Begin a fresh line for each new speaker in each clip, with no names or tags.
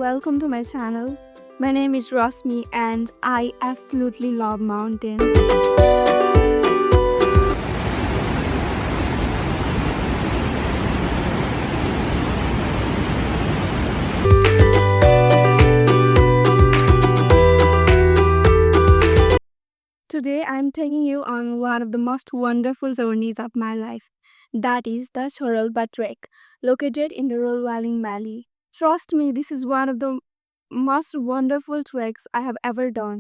welcome to my channel. My name is Rashmi and I absolutely love mountains. Today I'm taking you on one of the most wonderful journeys of my life. That is the TSHO-ROLPA trek, located in the Rolling Valley. Trust me, this is one of the most wonderful treks I have ever done.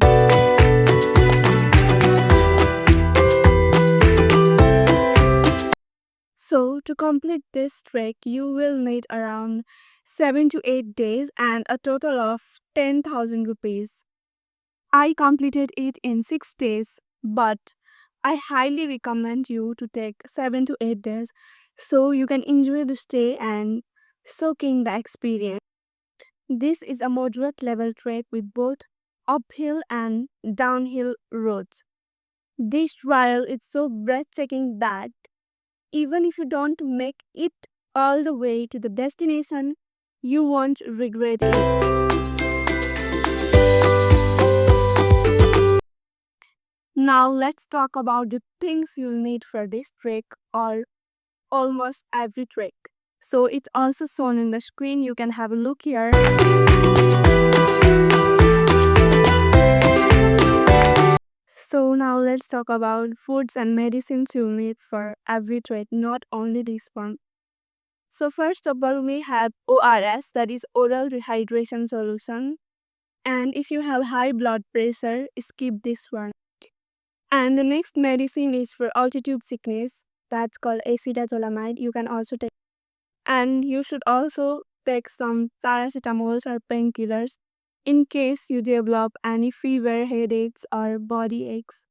So, to complete this trek, you will need around 7 to 8 days and a total of 10,000 rupees. I completed it in 6 days, but I highly recommend you to take 7 to 8 days so you can enjoy the stay and soak in the experience. This is a moderate level trek with both uphill and downhill roads. This trail is so breathtaking that even if you don't make it all the way to the destination, you won't regret it. Now let's talk about the things you'll need for this trek or almost every trek. So it's also shown in the screen, you can have a look here. So now let's talk about foods and medicines you'll need for every trek, not only this one. So first of all, we have ORS, that is oral rehydration solution. And if you have high blood pressure, skip this one. And the next medicine is for altitude sickness, that's called acetazolamide. You can also take, and you should also take some paracetamols or painkillers in case you develop any fever, headaches, or body aches.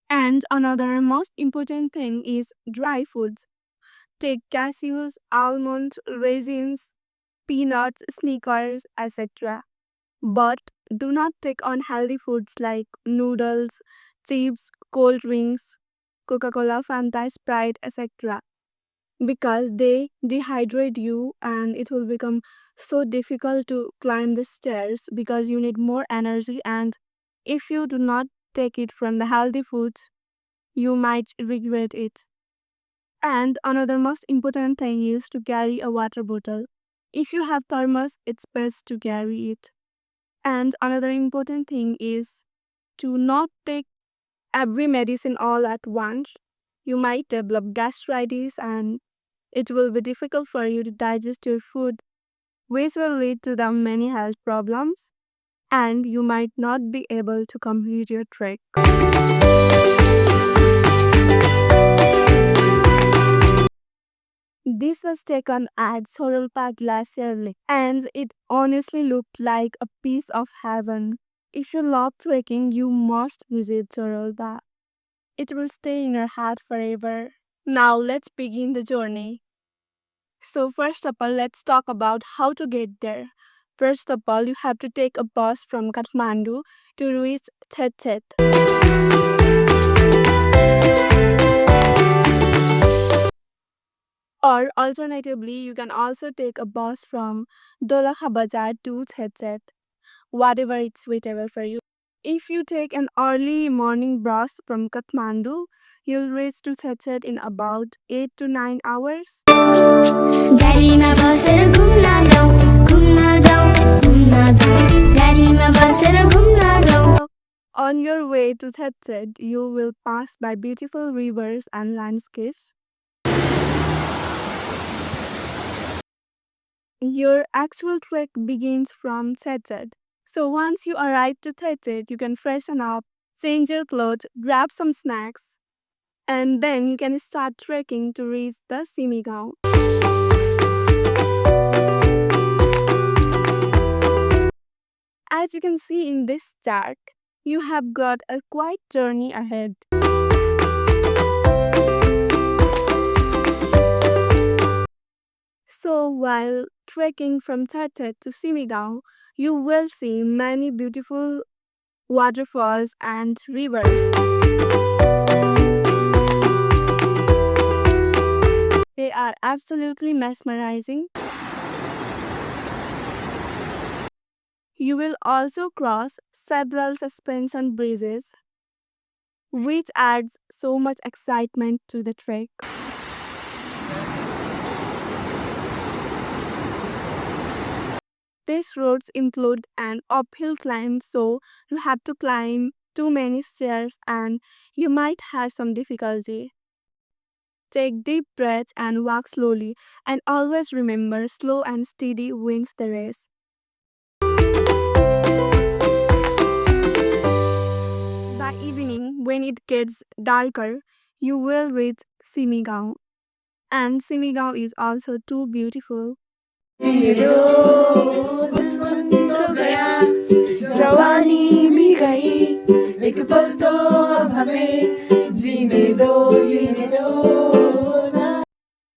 And another most important thing is dry foods. Take cashews, almonds, raisins, peanuts, Snickers, etc. But do not take unhealthy foods like noodles, chips, cold drinks, Coca-Cola, Fanta, Sprite, etc. because they dehydrate you and it will become so difficult to climb the stairs because you need more energy, and if you do not take it from the healthy foods, you might regret it. And another most important thing is to carry a water bottle. If you have thermos, it's best to carry it. And another important thing is to not take every medicine all at once. You might develop gastritis and it will be difficult for you to digest your food, which will lead to the many health problems, and you might not be able to complete your trek. This was taken at TSHO-ROLPA Glacier Lake, and it honestly looked like a piece of heaven. If you love trekking, you must visit TSHO-ROLPA. It will stay in your heart forever. Now let's begin the journey. So first of all, let's talk about how to get there. First of all, you have to take a bus from Kathmandu to reach TSHO. Or alternatively, you can also take a bus from Dolakha Bazaar to TSHO, whatever is suitable for you. If you take an early morning bus from Kathmandu, you'll reach to TSHO in about 8 to 9 hours. On your way to TSHO, you will pass by beautiful rivers and landscapes. Your actual trek begins from TSHO. So once you arrive to TSHO, you can freshen up, change your clothes, grab some snacks, and then you can start trekking to reach the Simigaon. As you can see in this chart, you have got a quite journey ahead. So while trekking from TSHO to Simigaon, you will see many beautiful waterfalls and rivers. They are absolutely mesmerizing. You will also cross several suspension bridges, which adds so much excitement to the trek. These roads include an uphill climb, so you have to climb too many stairs and you might have some difficulty. Take deep breaths and walk slowly, and always remember slow and steady wins the race. By evening, when it gets darker, you will reach Simigao. And Simigao is also too beautiful.
जवानी भी गई एक पल तो अब हमें जीने दो ना।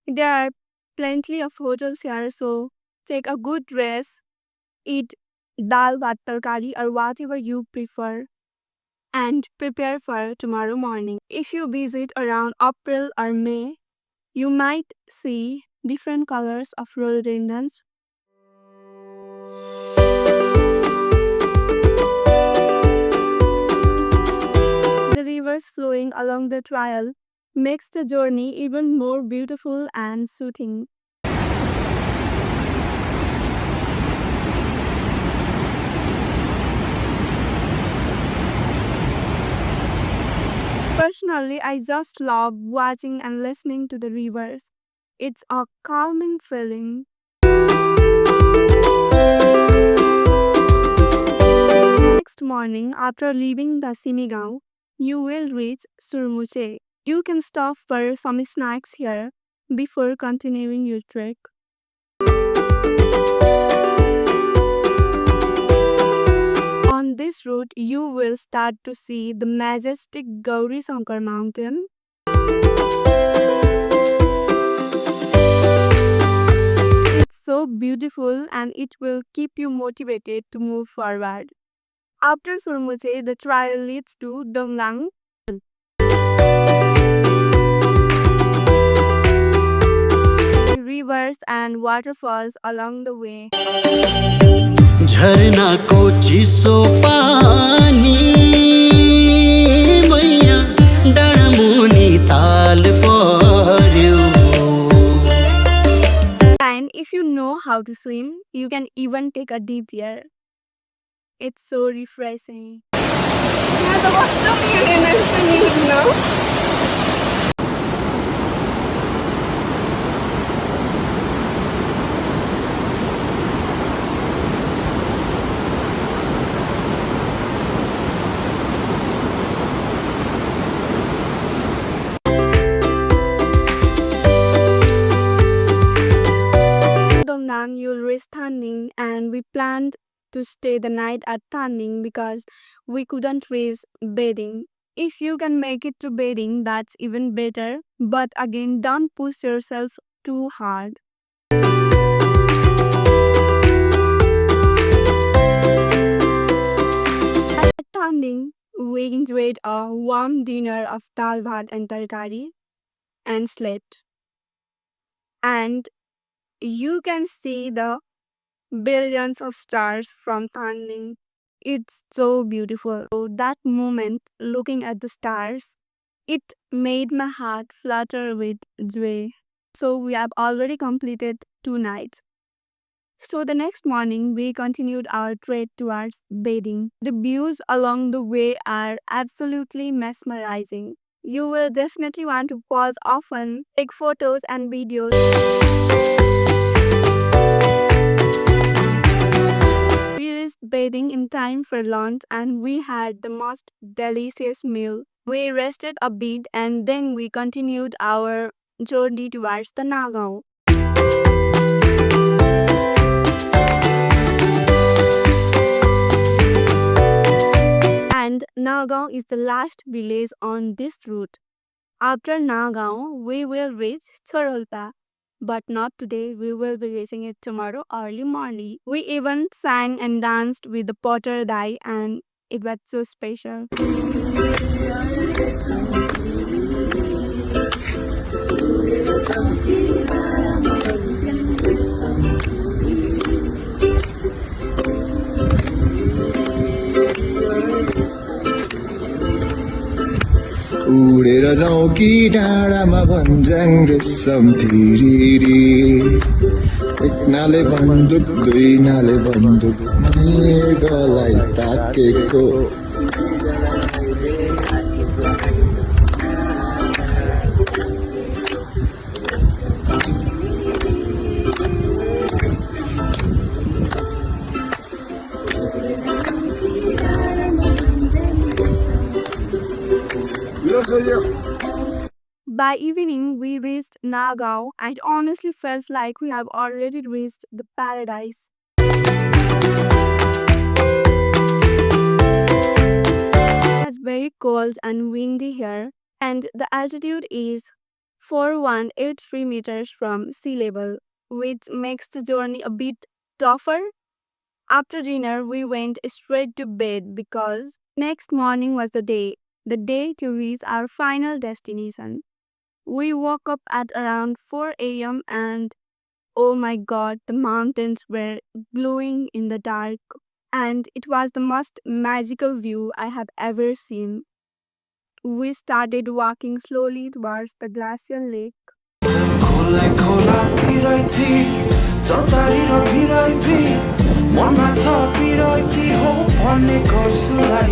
There are plenty of hotels here, so take a good rest, eat dal bhat tarkari or whatever you prefer, and prepare for tomorrow morning. If you visit around April or May, you might see different colors of rhododendrons. The rivers flowing along the trail makes the journey even more beautiful and soothing. Personally, I just love watching and listening to the rivers. It's a calming feeling. Next morning, after leaving the Simigao, you will reach Surmuche. You can stop for some snacks here before continuing your trek. On this route, you will start to see the majestic Gauri Shankar mountain. It's so beautiful and it will keep you motivated to move forward. After Surmuche, the trail leads to Dongang. Rivers and waterfalls along the way.
झरना को चिसो पानी मैया डाँडामुनि ताल पर्यो।
And if you know how to swim, you can even take a deep air. It's so refreshing. Dongnang, you'll reach Thanning, and we planned to stay the night at Thanning because we couldn't reach bedding. If you can make it to bedding, that's even better. But again, don't push yourself too hard. At Thanning, we enjoyed a warm dinner of dal bhat and tarkari and slept. And you can see the billions of stars from Thanning. It's so beautiful. So that moment, looking at the stars, it made my heart flutter with joy. So we have already completed 2 nights. So the next morning, we continued our trek towards bathing. The views along the way are absolutely mesmerizing. You will definitely want to pause often, take photos and videos. We reached bathing in time for lunch and we had the most delicious meal. We rested a bit and then we continued our journey towards the Nagaon. And Nagaon is the last village on this route. After Nagaon, we will reach TSHO-ROLPA. But not today, we will be reaching it tomorrow early morning. We even sang and danced with the Potter Dai and it was so special.
जाउँ कि डाँडामा भन्ज्याङ रेशम फिरिरी एक नाले बन्दुक दुई नाले बन्दुक मृगलाई ताकेको
By evening, we reached Nagaon and honestly felt like we have already reached the paradise. It was very cold and windy here, and the altitude is 4183 meters from sea level, which makes the journey a bit tougher. After dinner, we went straight to bed because next morning was the day to reach our final destination. We woke up at around 4 a.m. and oh my god, the mountains were glowing in the dark. And it was the most magical view I have ever seen. We started walking slowly towards the glacier lake.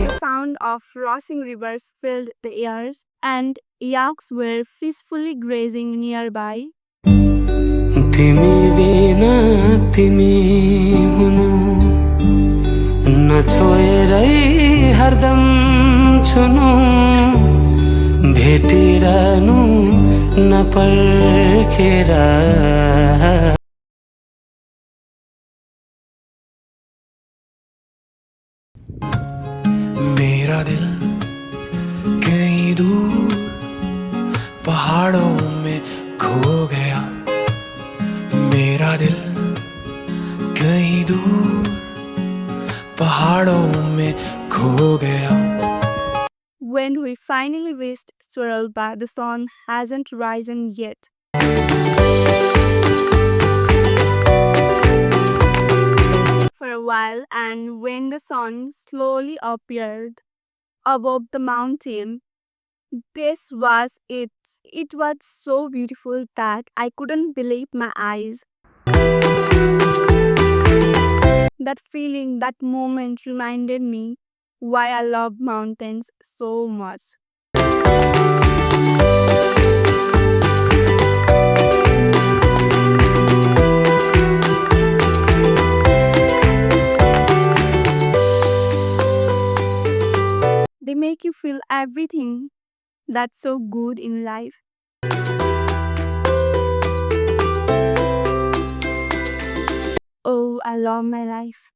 The sound of rushing rivers filled the air, and yaks were peacefully grazing nearby.
तिमी बिना तिमी हुनु नछोएरै हरदम छुनु भेटिरहनु नपर्खेर
मेरा दिल कहीं दूर पहाड़ों में खो गया मेरा दिल कहीं दूर पहाड़ों में खो गया
When we finally reached TSHO-ROLPA, the sun hasn't risen yet. For a while, and when the sun slowly appeared above the mountain, this was it. It was so beautiful that I couldn't believe my eyes. That feeling, that moment reminded me why I love mountains so much. They make you feel everything that's so good in life. Oh, I love my life.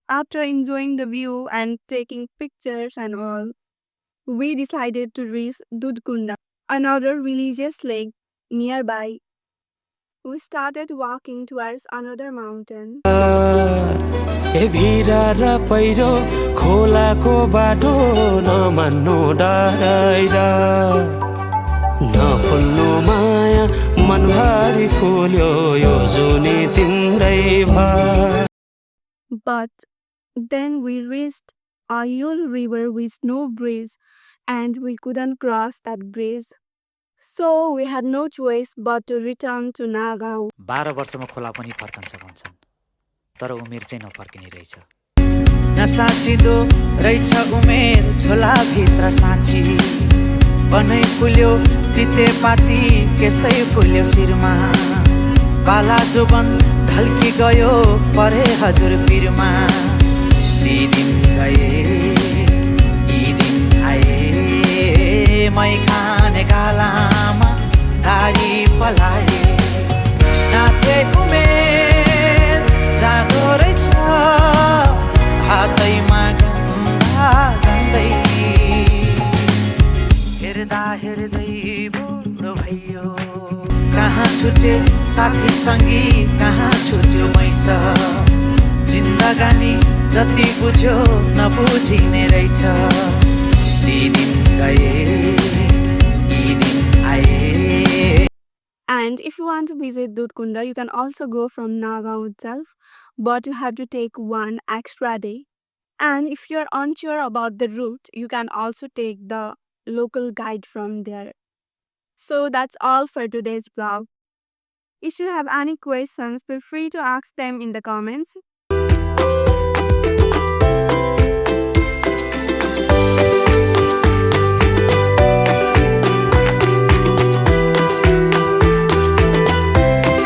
After enjoying the view and taking pictures and all, we decided to reach Dudkunda, another religious lake nearby. We started walking towards another mountain.
ए भिरा र पहिरो खोलाको बाटो नमान्नु डराइर नफुल्नु माया मनभरि फुल्यो यो जुनी तिम्रै भए
But then we reached a huge river with no bridge and we couldn't cross that bridge. So we had no choice but to return to Nagaon.
12 वर्षमा खोला पनि फर्कन्छ भन्छन् तर उमेर चाहिँ नफर्किने रहेछ नसाचिदो रहेछ उमेर झोला भित्र साँची बनै फुल्यो तितेपाती केसै फुल्यो शिरमा बाला जोबन ढल्की गयो परे हजुर पिरमा ती दिन गए यी दिन आए मै खाने गालामा गाडी पलाए नाथे उमेर जाँदो रहेछ हातैमा गन्दा गन्दै हेर्दा हेर्दै बुढो भयो कहाँ छुटे साथी सङ्गी कहाँ छुट्यो मैस जिन्दगानी जति बुझ्यो नबुझिने रहेछ ती दिन गए यी दिन आए.
And if you want to visit Dudkunda, you can also go from Nagaon itself, but you have to take one extra day. And if you're unsure about the route, you can also take the local guide from there. So that's all for today's vlog. If you have any questions, feel free to ask them in the comments.